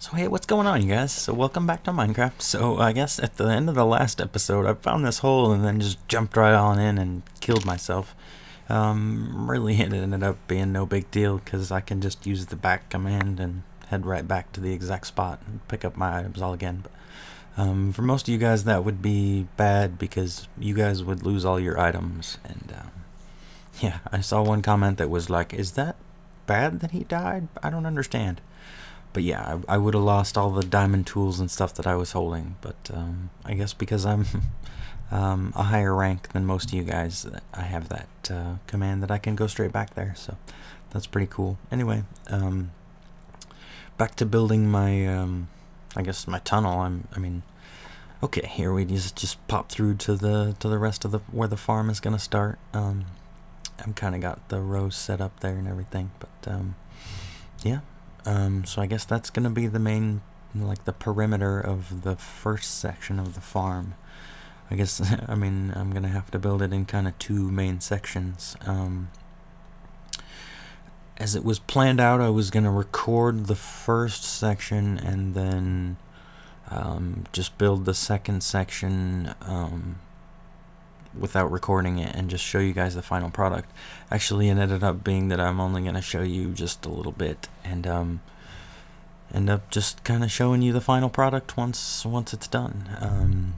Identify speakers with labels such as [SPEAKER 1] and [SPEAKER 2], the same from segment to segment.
[SPEAKER 1] So hey, what's going on, you guys? So welcome back to Minecraft. So I guess at the end of the last episode, I found this hole and then just jumped right on in and killed myself. Really it ended up being no big deal because I can just use the back command and head right back to the exact spot and pick up my items all again. But for most of you guys, that would be bad because you guys would lose all your items. And yeah, I saw one comment that was like, "Is that bad that he died? I don't understand." But yeah, I would have lost all the diamond tools and stuff that I was holding. But I guess because I'm a higher rank than most of you guys, I have that command that I can go straight back there. So that's pretty cool. Anyway, back to building my, I guess my tunnel. I mean, okay, here we just pop through to the rest of the where the farm is gonna start. I've kind of got the rows set up there and everything. But yeah. So I guess that's gonna be the main, like the perimeter of the first section of the farm. I guess, I mean, I'm gonna have to build it in kind of two main sections. As it was planned out, I was gonna record the first section and then just build the second section without recording it and just show you guys the final product. Actually, it ended up being that I'm only going to show you just a little bit and end up just kind of showing you the final product once it's done.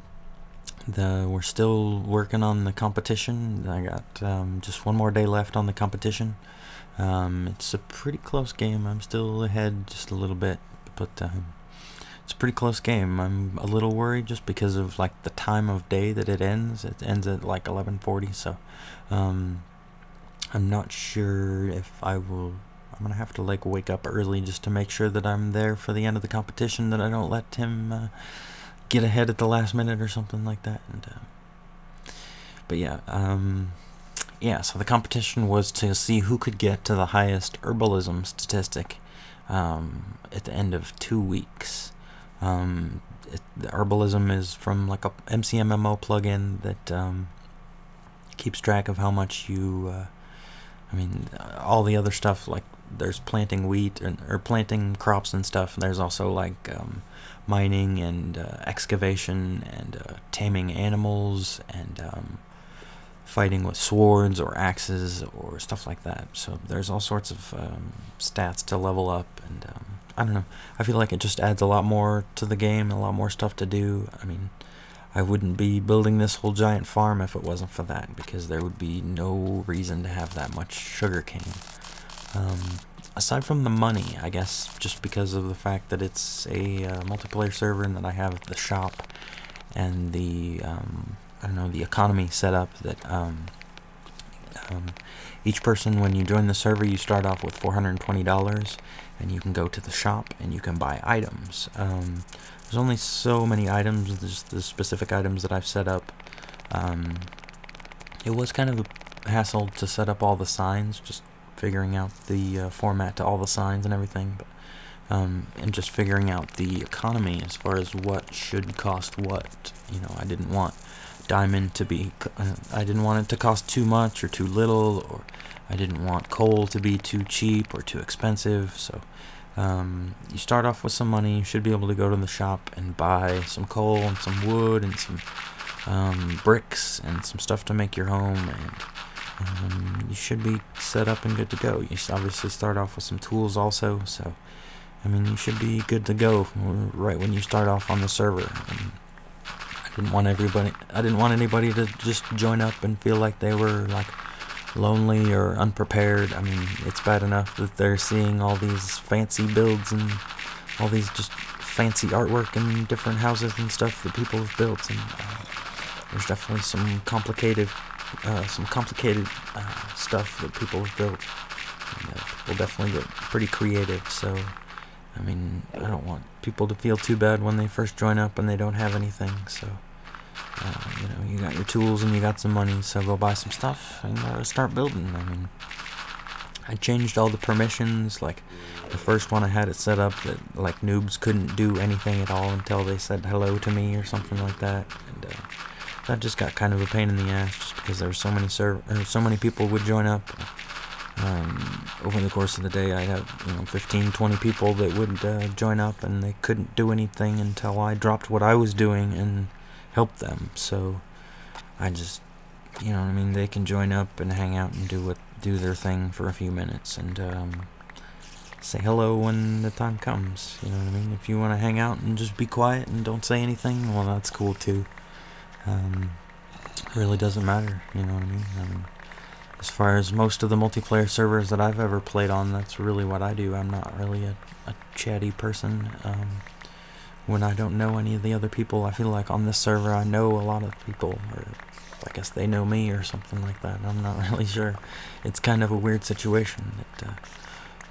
[SPEAKER 1] We're still working on the competition. I got just one more day left on the competition. It's a pretty close game. I'm still ahead just a little bit, but it's a pretty close game. I'm a little worried just because of like the time of day that it ends. It ends at like 11:40, so I'm not sure if I will. I'm gonna have to like wake up early just to make sure that I'm there for the end of the competition, that I don't let him get ahead at the last minute or something like that. And but yeah, yeah. So the competition was to see who could get to the highest herbalism statistic at the end of 2 weeks. The herbalism is from like a MCMMO plugin that keeps track of how much you I mean, all the other stuff, like there's planting wheat or planting crops and stuff. There's also like mining and excavation and taming animals and fighting with swords or axes or stuff like that. So there's all sorts of stats to level up, and I don't know, I feel like it just adds a lot more to the game, a lot more stuff to do. I mean, I wouldn't be building this whole giant farm if it wasn't for that, because there would be no reason to have that much sugarcane. Aside from the money, I guess, just because of the fact that it's a multiplayer server and that I have the shop and the I don't know, the economy set up that each person, when you join the server, you start off with $420, and you can go to the shop and you can buy items. There's only so many items, just the specific items that I've set up. It was kind of a hassle to set up all the signs, just figuring out the format to all the signs and everything, but and just figuring out the economy as far as what should cost what. You know, I didn't want diamond to be I didn't want it to cost too much or too little, or I didn't want coal to be too cheap or too expensive. So you start off with some money. You should be able to go to the shop and buy some coal and some wood and some bricks and some stuff to make your home, and you should be set up and good to go. You obviously start off with some tools also, so I mean, you should be good to go right when you start off on the server. And I didn't want anybody to just join up and feel like they were like lonely or unprepared. I mean, it's bad enough that they're seeing all these fancy builds and all these just fancy artwork and different houses and stuff that people have built, and there's definitely some complicated stuff that people have built, and people definitely get pretty creative. So I mean, I don't want people to feel too bad when they first join up and they don't have anything. So you know, you got your tools and you got some money, so go buy some stuff and start building. I mean, I changed all the permissions. Like the first one, I had it set up that like noobs couldn't do anything at all until they said hello to me or something like that, and that just got kind of a pain in the ass, just because there were so many people would join up. over the course of the day, I'd have 15, 20 people that would join up, and they couldn't do anything until I dropped what I was doing and helped them. So I just, they can join up and hang out and do their thing for a few minutes, and say hello when the time comes. You know what I mean? If you want to hang out and just be quiet and don't say anything, well, that's cool too. It really doesn't matter. You know what I mean? As far as most of the multiplayer servers that I've ever played on, that's really what I do. I'm not really a chatty person. When I don't know any of the other people, I feel like on this server I know a lot of people, or I guess they know me or something like that. I'm not really sure. It's kind of a weird situation that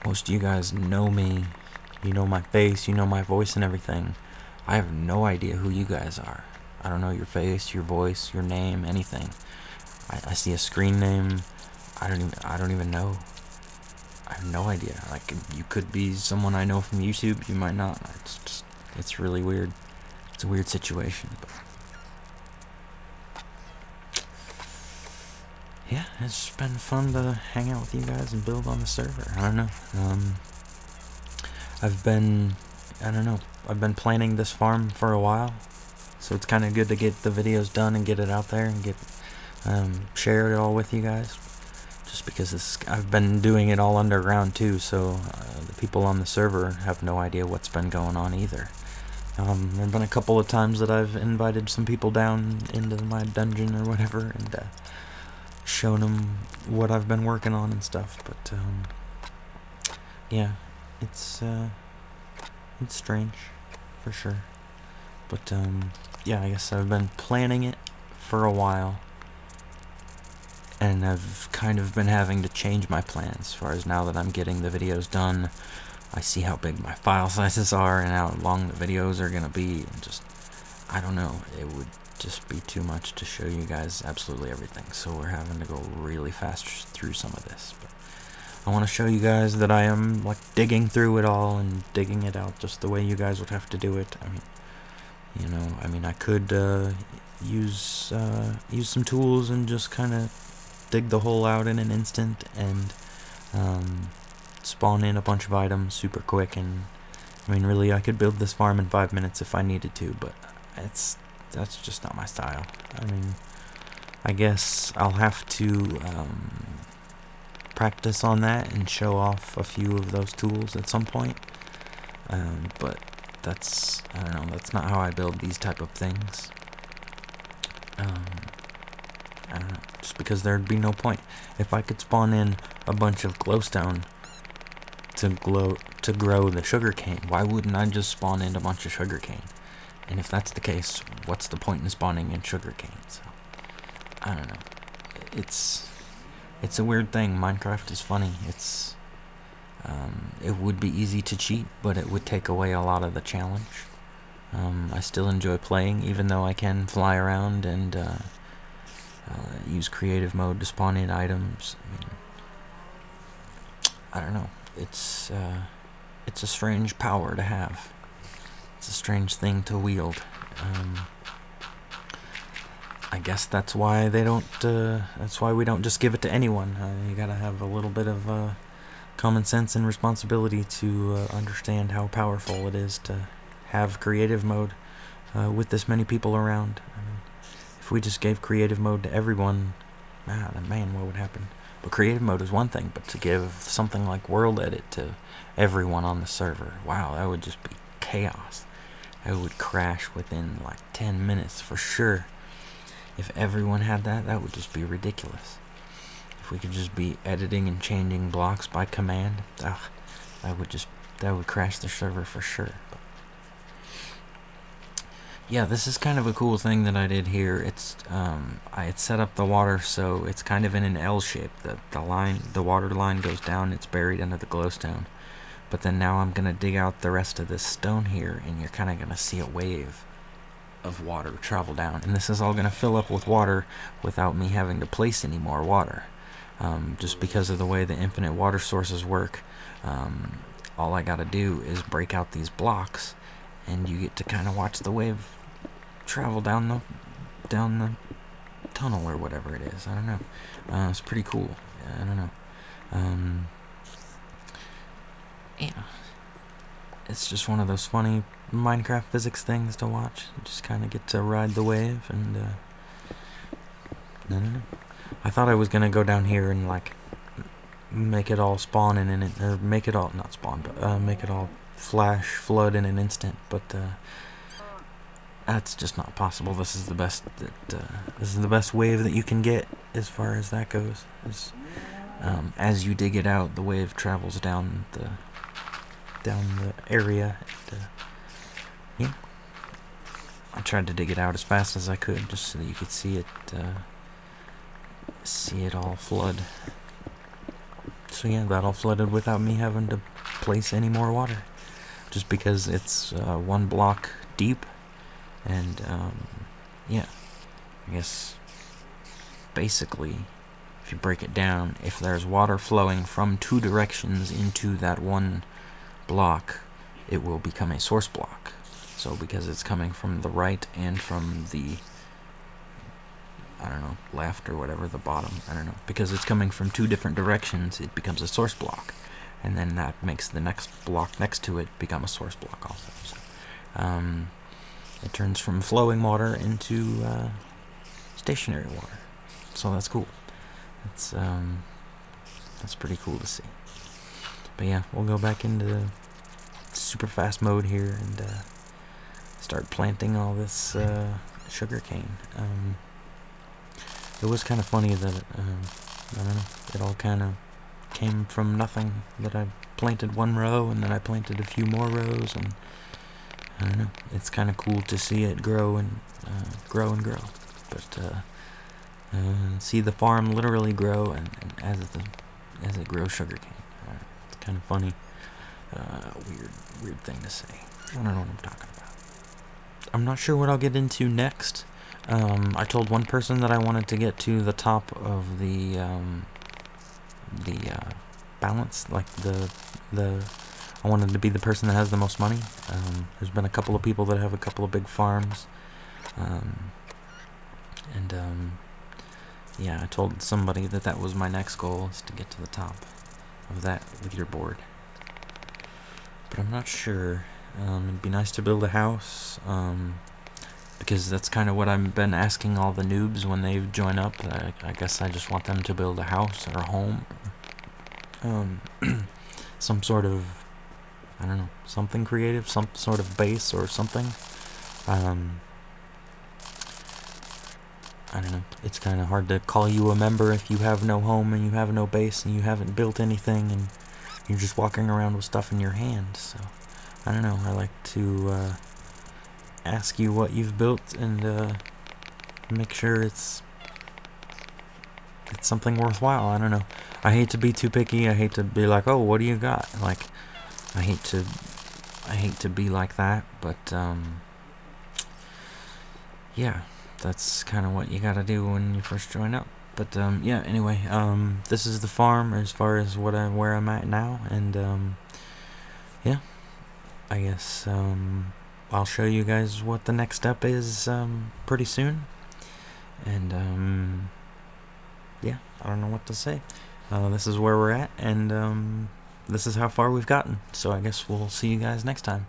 [SPEAKER 1] most of you guys know me. You know my face, you know my voice and everything. I have no idea who you guys are. I don't know your face, your voice, your name, anything. I see a screen name. I don't even know. I have no idea. Like, you could be someone I know from YouTube, you might not. It's really weird. It's a weird situation. But yeah, it's been fun to hang out with you guys and build on the server. I don't know. I've been planning this farm for a while, so it's kind of good to get the videos done and get it out there and get share it all with you guys. Just because I've been doing it all underground too, so the people on the server have no idea what's been going on either. There have been a couple of times that I've invited some people down into my dungeon or whatever, and shown them what I've been working on and stuff. But yeah, it's strange for sure. But yeah, I guess I've been planning it for a while, and I've kind of been having to change my plans as far as now that I'm getting the videos done. I see how big my file sizes are and how long the videos are gonna be, and just, I don't know, it would just be too much to show you guys absolutely everything, so we're having to go really fast through some of this. But I want to show you guys that I am like digging through it all and digging it out just the way you guys would have to do it. I mean, I could use some tools and just kind of dig the hole out in an instant and spawn in a bunch of items super quick, and I mean, really, I could build this farm in 5 minutes if I needed to, but that's just not my style. I mean, I guess I'll have to practice on that and show off a few of those tools at some point, but I don't know, that's not how I build these type of things. I don't know, just because there'd be no point. If I could spawn in a bunch of glowstone to grow the sugarcane, why wouldn't I just spawn in a bunch of sugarcane? And if that's the case, what's the point in spawning in sugarcane? So, I don't know. It's a weird thing. Minecraft is funny. It would be easy to cheat, but it would take away a lot of the challenge. I still enjoy playing, even though I can fly around and use creative mode to spawn in items. I mean, I don't know. It's a strange power to have. It's a strange thing to wield. I guess that's why they don't. That's why we don't just give it to anyone. You gotta have a little bit of common sense and responsibility to understand how powerful it is to have creative mode with this many people around. I mean, if we just gave creative mode to everyone, man, what would happen? But creative mode is one thing, but to give something like world edit to everyone on the server, wow, that would just be chaos. It would crash within like 10 minutes for sure. If everyone had that, that would just be ridiculous. If we could just be editing and changing blocks by command, that would crash the server for sure. But yeah, this is kind of a cool thing that I did here. It's I had set up the water so it's kind of in an L shape. The water line goes down, it's buried under the glowstone. But then now I'm gonna dig out the rest of this stone here, and you're kind of gonna see a wave of water travel down, and this is all gonna fill up with water without me having to place any more water. Just because of the way the infinite water sources work, all I gotta do is break out these blocks, and you get to kind of watch the wave travel down the tunnel or whatever it is. I don't know. It's pretty cool. I don't know. Yeah, it's just one of those funny Minecraft physics things to watch. You just kind of get to ride the wave, and I don't know. I thought I was gonna go down here and like make it all spawn in it, or make it all not spawn, but make it all flash flood in an instant. But that's just not possible. This is the best this is the best wave that you can get as far as that goes. As you dig it out, the wave travels down the area. And, yeah, I tried to dig it out as fast as I could, just so that you could see it all flood. So yeah, that all flooded without me having to place any more water, just because it's 1 block deep. And yeah, I guess basically, if you break it down, if there's water flowing from 2 directions into that 1 block, it will become a source block. So because it's coming from the right and from the, I don't know, left or whatever, the bottom, I don't know, because it's coming from 2 different directions, it becomes a source block, and then that makes the next block next to it become a source block also. So it turns from flowing water into stationary water. So that's cool. That's pretty cool to see. But yeah, we'll go back into super fast mode here and start planting all this sugarcane. It was kind of funny that I don't know, it all kind of came from nothing. That I planted 1 row and then I planted a few more rows, and I don't know. It's kind of cool to see it grow and grow and grow. But see the farm literally grow, and as it grows sugarcane. It's kind of funny, weird thing to say. I don't know what I'm talking about. I'm not sure what I'll get into next. I told one person that I wanted to get to the top of the balance, like I wanted to be the person that has the most money. There's been a couple of people that have a couple of big farms, yeah, I told somebody that was my next goal, is to get to the top of that leaderboard. But I'm not sure. It'd be nice to build a house, because that's kind of what I've been asking all the noobs when they join up. I guess I just want them to build a house or a home, some sort of, I don't know, something creative, some sort of base or something. I don't know, it's kind of hard to call you a member if you have no home and you have no base and you haven't built anything and you're just walking around with stuff in your hand. So I don't know, I like to ask you what you've built and make sure it's something worthwhile. I don't know, I hate to be too picky. I hate to be like, oh, what do you got? Like, I hate to be like that, but yeah, that's kind of what you gotta do when you first join up. But yeah, anyway, this is the farm as far as where I'm at now, and yeah, I guess I'll show you guys what the next step is pretty soon. And yeah, I don't know what to say. This is where we're at, and this is how far we've gotten. So I guess we'll see you guys next time.